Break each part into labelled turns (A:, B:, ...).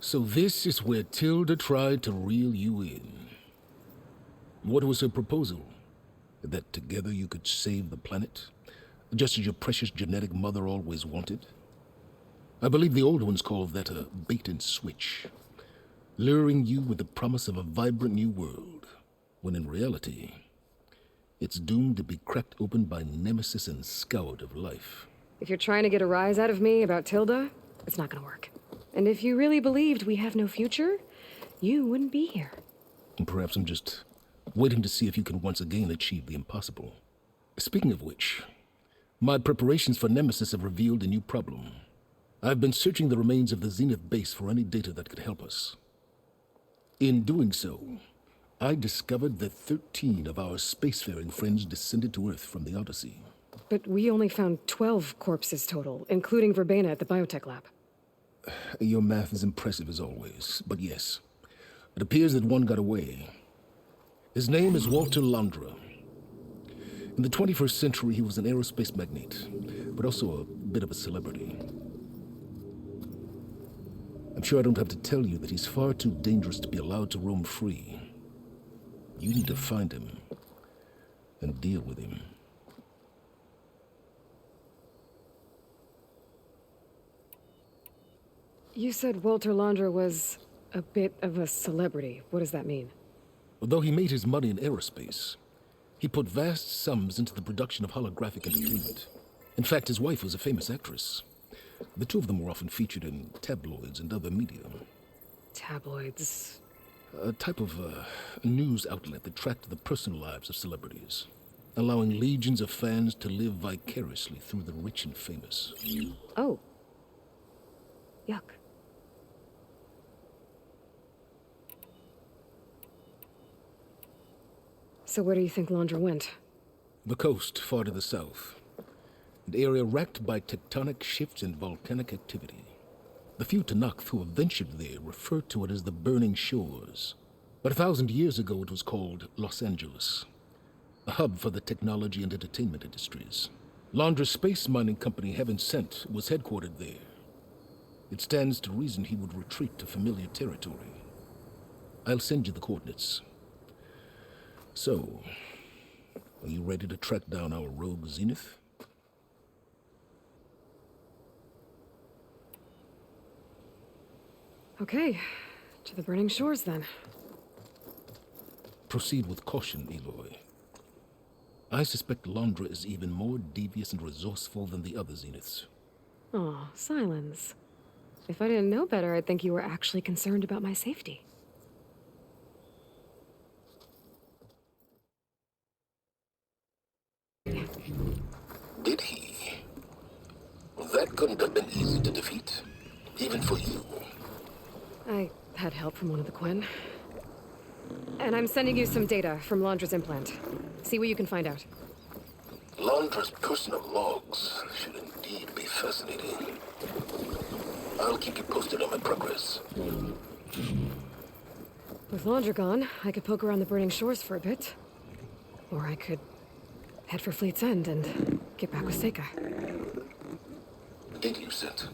A: So this is where Tilda tried to reel you in. What was her proposal? That together you could save the planet? Just as your precious genetic mother always wanted? I believe the old ones called that a bait and switch. Luring you with the promise of a vibrant new world, when in reality, it's doomed to be cracked open by nemesis and scoured of life.
B: If you're trying to get a rise out of me about Tilda, it's not gonna work. And if you really believed we have no future, you wouldn't be here.
A: And perhaps I'm just waiting to see if you can once again achieve the impossible. Speaking of which, my preparations for Nemesis have revealed a new problem. I've been searching the remains of the Zenith base for any data that could help us. In doing so, I discovered that 13 of our spacefaring friends descended to Earth from the Odyssey.
B: But we only found 12 corpses total, including Verbena at the biotech lab.
A: Your math is impressive as always, but yes, it appears that one got away. His name is Walter Londra. In the 21st century, he was an aerospace magnate, but also a bit of a celebrity. I'm sure I don't have to tell you that he's far too dangerous to be allowed to roam free. You need to find him and deal with him.
B: You said Walter Londra was a bit of a celebrity. What does that mean?
A: Although he made his money in aerospace, he put vast sums into the production of holographic entertainment. In fact, his wife was a famous actress. The two of them were often featured in tabloids and other media.
B: Tabloids?
A: A type of news outlet that tracked the personal lives of celebrities, allowing legions of fans to live vicariously through the rich and famous.
B: Oh. Yuck. So where do you think Londra went?
A: The coast, far to the south. An area racked by tectonic shifts and volcanic activity. The few Tanakh who have ventured there refer to it as the Burning Shores. But 1,000 years ago it was called Los Angeles, a hub for the technology and entertainment industries. Londra's space mining company, Heaven Sent, was headquartered there. It stands to reason he would retreat to familiar territory. I'll send you the coordinates. So, are you ready to track down our rogue Zenith?
B: Okay, to the Burning Shores then.
A: Proceed with caution, Eloy. I suspect Londra is even more devious and resourceful than the other Zeniths.
B: Aw, Sylens. If I didn't know better, I'd think you were actually concerned about my safety.
A: Did he? That couldn't have been easy to defeat, even for you.
B: I had help from one of the Quen. And I'm sending you some data from Londra's implant. See what you can find out.
A: Londra's personal logs should indeed be fascinating. I'll keep you posted on my progress.
B: With Londra gone, I could poke around the Burning Shores for a bit. Or I could head for Fleet's End and get back with Seika.
A: Did you, Sent?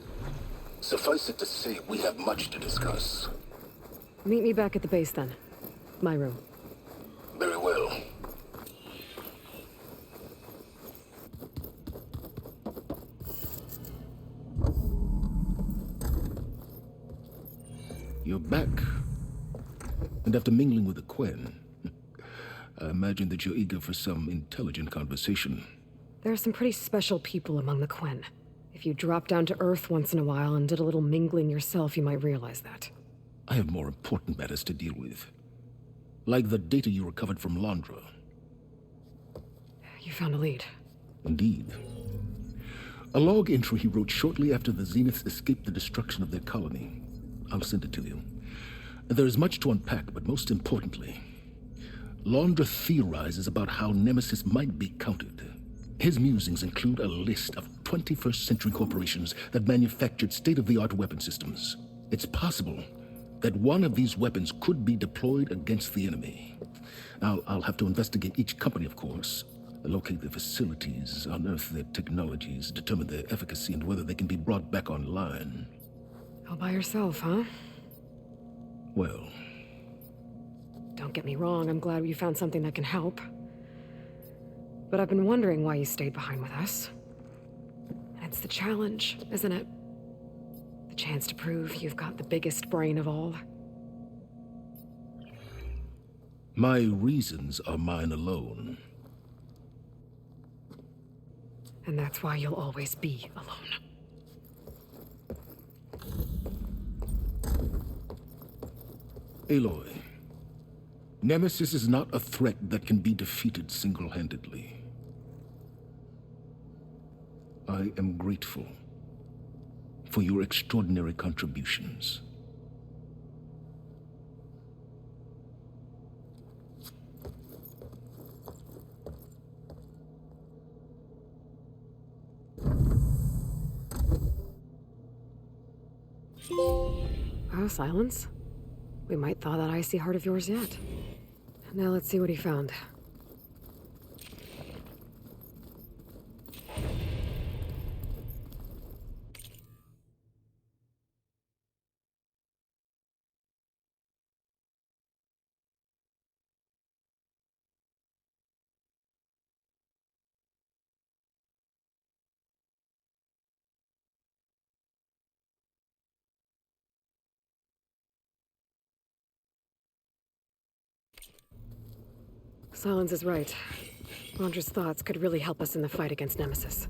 A: Suffice it to say, we have much to discuss.
B: Meet me back at the base then. My room.
A: Very well. You're back. And after mingling with the Quen, I imagine that you're eager for some intelligent conversation.
B: There are some pretty special people among the Quen. If you dropped down to Earth once in a while and did a little mingling yourself, you might realize that.
A: I have more important matters to deal with. Like the data you recovered from Londra.
B: You found a lead.
A: Indeed. A log entry he wrote shortly after the Zeniths escaped the destruction of their colony. I'll send it to you. There is much to unpack, but most importantly, Londra theorizes about how Nemesis might be countered. His musings include a list of 21st century corporations that manufactured state-of-the-art weapon systems. It's possible that one of these weapons could be deployed against the enemy. Now, I'll have to investigate each company, of course, locate their facilities, unearth their technologies, determine their efficacy and whether they can be brought back online.
B: All by yourself, huh?
A: Well,
B: Don't get me wrong, I'm glad you found something that can help. But I've been wondering why you stayed behind with us. And it's the challenge, isn't it? The chance to prove you've got the biggest brain of all.
A: my reasons are mine alone.
B: And that's why you'll always be alone.
A: Aloy, Nemesis is not a threat that can be defeated single-handedly. I am grateful for your extraordinary contributions.
B: Oh, Sylens? We might thaw that icy heart of yours yet. Now let's see what he found. Sylens is right. Londra's thoughts could really help us in the fight against Nemesis.